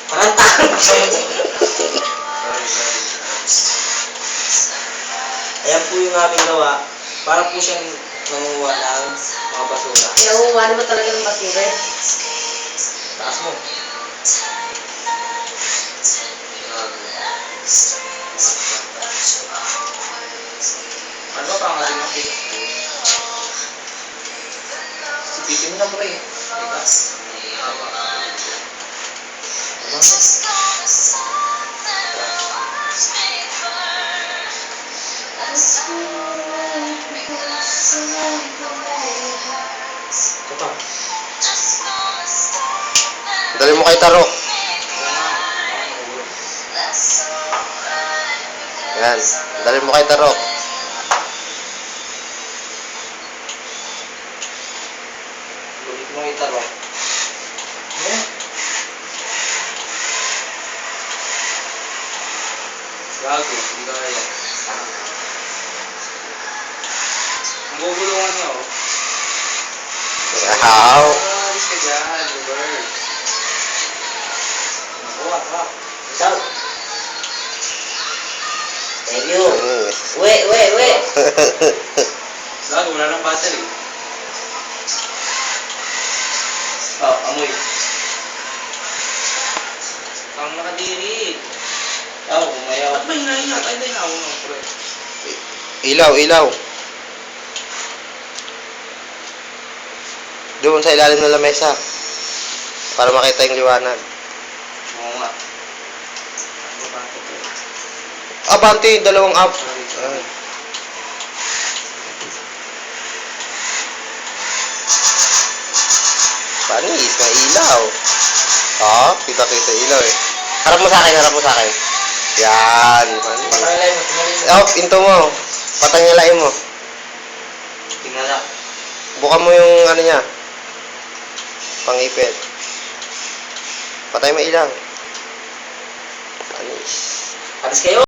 Tarantahan ko sa'yo. Ayan po yung aming gawa. Para po siyang nangunguha ng mga basura. Nangunguha naman talaga ng basura eh. Taas mo. Ano ba pangalan ng cake? Sipitin mo na pre. Diba? Ito pa. Dali mo kay Tarok. Yan. Dali mo kay Tarok. Bulit mo kita ro. Eh? Gago, hindi kaya. Ang gugulungan niya oh. Wow. Alis ka dyan, Robert. Nakuha. Ikaw. Thank you. We. Gago, wala ng battery. Oh, amoy. Ang nakadiri. Umayaw. Ba't ba hinahinga? Tayo na hinawa ng pre. Ilaw. Doon sa ilalim ng lamesa. Para makita yung liwanag. Oo nga. Ano ba ito? Abante, dalawang up. Panis, may ilaw. Kita ilaw eh. Harap mo sa akin. Yan. Patalay mo, tumalin mo. Oh, pinto mo. Patangalain mo. Tingala. Buka mo yung ano niya. Pangipit. Patay mo ilaw. Panis. Alis kayo!